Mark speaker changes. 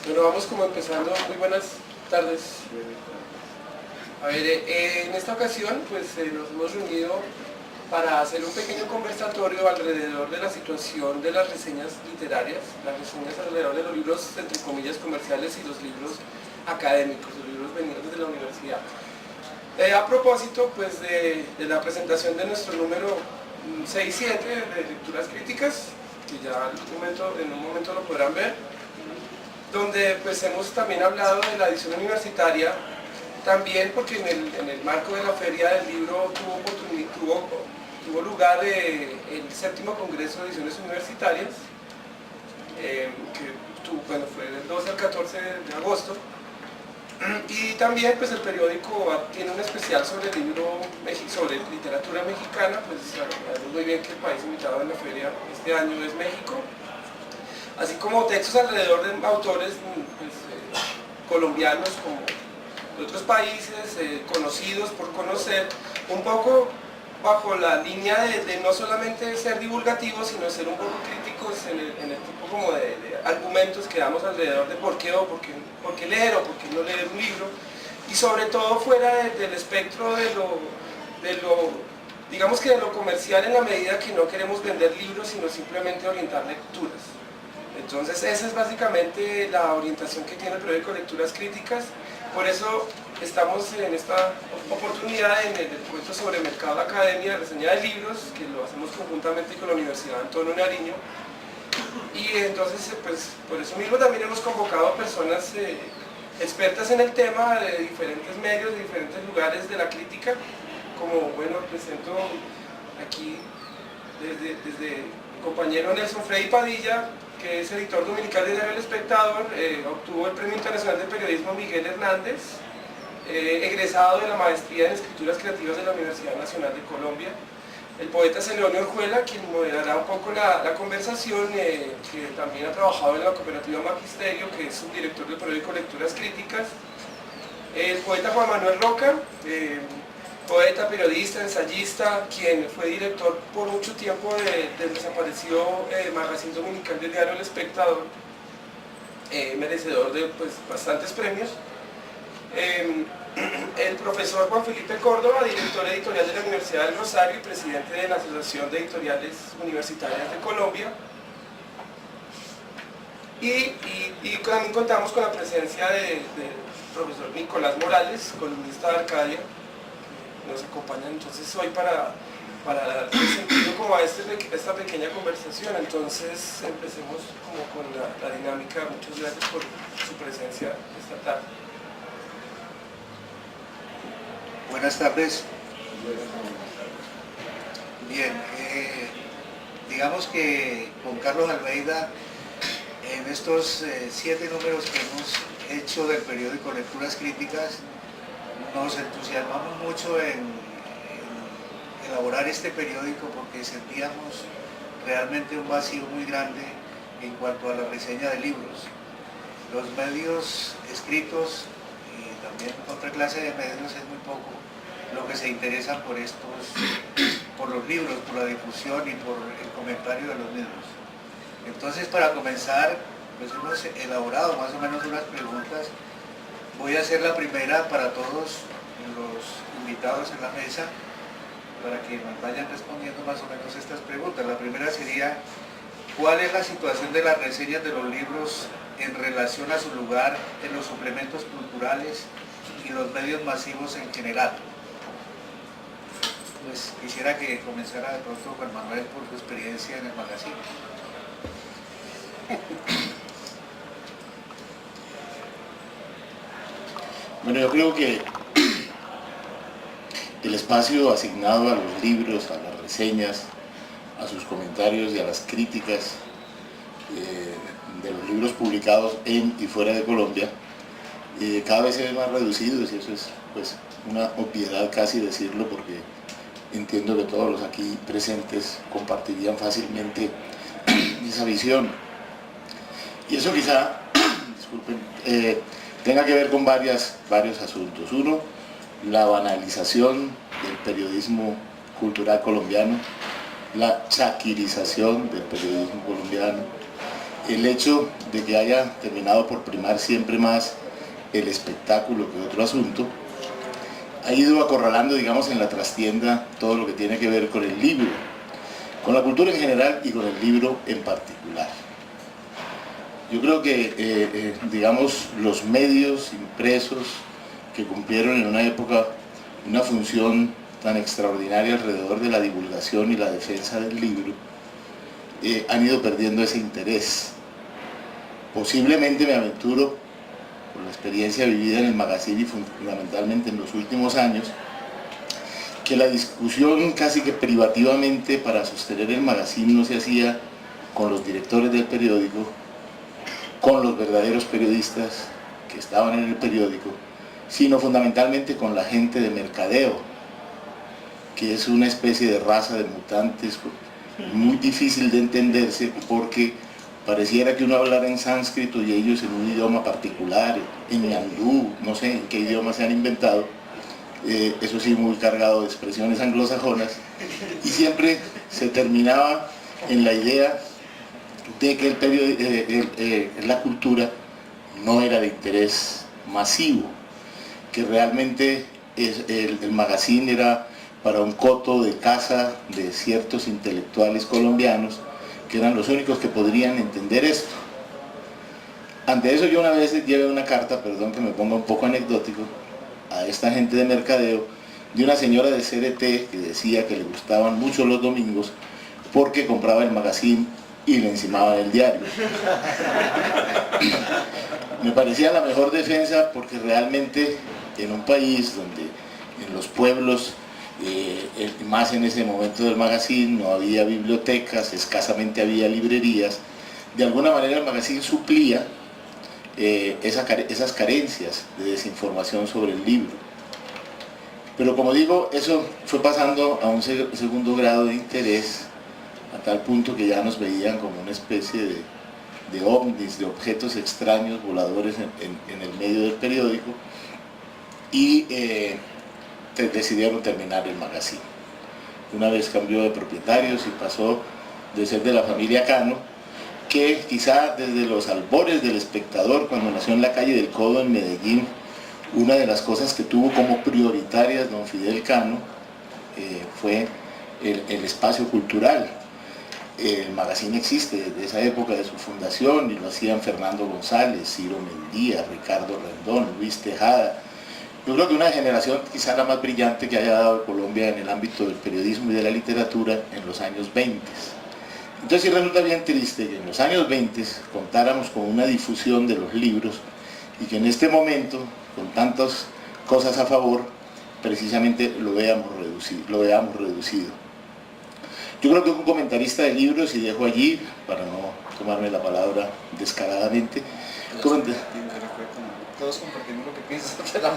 Speaker 1: Bueno, vamos como empezando. Muy buenas tardes. A ver, en esta ocasión pues nos hemos reunido para hacer un pequeño conversatorio alrededor de la situación de las reseñas literarias, las reseñas alrededor de los libros, entre comillas, comerciales y los libros académicos, los libros venidos desde la universidad. A propósito pues de la presentación de nuestro número 6-7 de lecturas críticas, que ya en un momento lo podrán ver, donde pues hemos también hablado de la edición universitaria, también porque en el marco de la Feria del Libro tuvo lugar el 7º Congreso de Ediciones Universitarias, que fue del 12 al 14 de agosto, y también pues el periódico tiene un especial sobre el libro, sobre literatura mexicana, pues sabemos muy bien que el país invitado en la feria este año es México, así como textos alrededor de autores pues, colombianos como de otros países, conocidos por conocer, un poco bajo la línea de no solamente ser divulgativos, sino ser un poco críticos en el tipo como de argumentos que damos alrededor de por qué leer o por qué no leer un libro, y sobre todo fuera del espectro de lo digamos que de lo comercial, en la medida que no queremos vender libros, sino simplemente orientar lecturas. Entonces esa es básicamente la orientación que tiene el periódico Lecturas Críticas. Por eso estamos en esta oportunidad en el encuentro sobre mercado de academia, reseña de libros, que lo hacemos conjuntamente con la Universidad Antonio Nariño. Y entonces pues por eso mismo también hemos convocado a personas expertas en el tema de diferentes medios, de diferentes lugares de la crítica, como bueno, presento aquí desde mi compañero Nelson Freddy Padilla, que es editor dominical de Diario El Espectador, obtuvo el Premio Internacional de Periodismo Miguel Hernández, egresado de la Maestría en Escrituras Creativas de la Universidad Nacional de Colombia. El poeta Celedonio Orjuela, quien moderará un poco la conversación, que también ha trabajado en la cooperativa Magisterio, que es subdirector del periódico Lecturas Críticas. El poeta Juan Manuel Roca, poeta, periodista, ensayista, quien fue director por mucho tiempo del desaparecido magazine dominical del Diario El Espectador, merecedor de pues, bastantes premios. El profesor Juan Felipe Córdoba, director editorial de la Universidad del Rosario y presidente de la Asociación de Editoriales Universitarias de Colombia. Y también contamos con la presencia del profesor Nicolás Morales, columnista de Arcadia, que nos acompaña entonces hoy para dar sentido como a esta pequeña conversación. Entonces empecemos como con la dinámica. Muchas gracias por su presencia esta tarde.
Speaker 2: Buenas tardes. Bien, digamos que con Carlos Almeida, en estos 7 números que hemos hecho del periódico Lecturas Críticas, nos entusiasmamos mucho en elaborar este periódico porque sentíamos realmente un vacío muy grande en cuanto a la reseña de libros. Los medios escritos y también otra clase de medios es muy poco lo que se interesan por los libros, por la difusión y por el comentario de los mismos. Entonces, para comenzar, pues hemos elaborado más o menos unas preguntas. Voy a hacer la primera para todos los invitados en la mesa, para que nos vayan respondiendo más o menos estas preguntas. La primera sería: ¿cuál es la situación de las reseñas de los libros en relación a su lugar en los suplementos culturales y los medios masivos en general? Pues quisiera que comenzara de pronto Juan Manuel por su experiencia en el magazine.
Speaker 3: Bueno, yo creo que el espacio asignado a los libros, a las reseñas, a sus comentarios y a las críticas de los libros publicados en y fuera de Colombia, cada vez se ve más reducido, y eso es pues una obviedad casi decirlo, porque entiendo que todos los aquí presentes compartirían fácilmente esa visión. Y eso quizá, disculpen, tenga que ver con varios asuntos. Uno, la banalización del periodismo cultural colombiano, la chaquirización del periodismo colombiano, el hecho de que haya terminado por primar siempre más el espectáculo que otro asunto, ha ido acorralando, digamos, en la trastienda todo lo que tiene que ver con el libro, con la cultura en general y con el libro en particular. Yo creo que, digamos, los medios impresos que cumplieron en una época una función tan extraordinaria alrededor de la divulgación y la defensa del libro, han ido perdiendo ese interés. Posiblemente me aventuro, por la experiencia vivida en el magazine y fundamentalmente en los últimos años, que la discusión casi que privativamente para sostener el magazine no se hacía con los directores del periódico, con los verdaderos periodistas que estaban en el periódico, sino fundamentalmente con la gente de mercadeo, que es una especie de raza de mutantes muy difícil de entenderse, porque pareciera que uno hablara en sánscrito y ellos en un idioma particular, en ñandú, no sé en qué idioma se han inventado, eso sí muy cargado de expresiones anglosajonas, y siempre se terminaba en la idea de que la cultura no era de interés masivo, que realmente el magazine era para un coto de casa de ciertos intelectuales colombianos que eran los únicos que podrían entender esto. Ante eso yo una vez llevé una carta, perdón que me ponga un poco anecdótico, a esta gente de mercadeo, de una señora de CDT que decía que le gustaban mucho los domingos porque compraba el magazine y le encimaban el diario. Me parecía la mejor defensa porque realmente en un país donde en los pueblos, más en ese momento del magazine, no había bibliotecas, escasamente había librerías, de alguna manera el magazine suplía esas carencias de desinformación sobre el libro. Pero como digo, eso fue pasando a un segundo grado de interés, a tal punto que ya nos veían como una especie de ovnis, de objetos extraños voladores en el medio del periódico, y decidieron terminar el magazine. Una vez cambió de propietarios y pasó de ser de la familia Cano, que quizá desde los albores del Espectador, cuando nació en la calle del Codo en Medellín, una de las cosas que tuvo como prioritarias don Fidel Cano fue el espacio cultural. El magazine existe desde esa época de su fundación y lo hacían Fernando González, Ciro Mendía, Ricardo Rendón, Luis Tejada. Yo creo que una generación quizá la más brillante que haya dado Colombia en el ámbito del periodismo y de la literatura en los años 20. Entonces sí resulta bien triste que en los años 20 contáramos con una difusión de los libros y que en este momento, con tantas cosas a favor, precisamente lo veamos reducido. Yo creo que un comentarista de libros, y dejo allí, para no tomarme la palabra descaradamente,
Speaker 4: Todos compartimos lo que piensas de la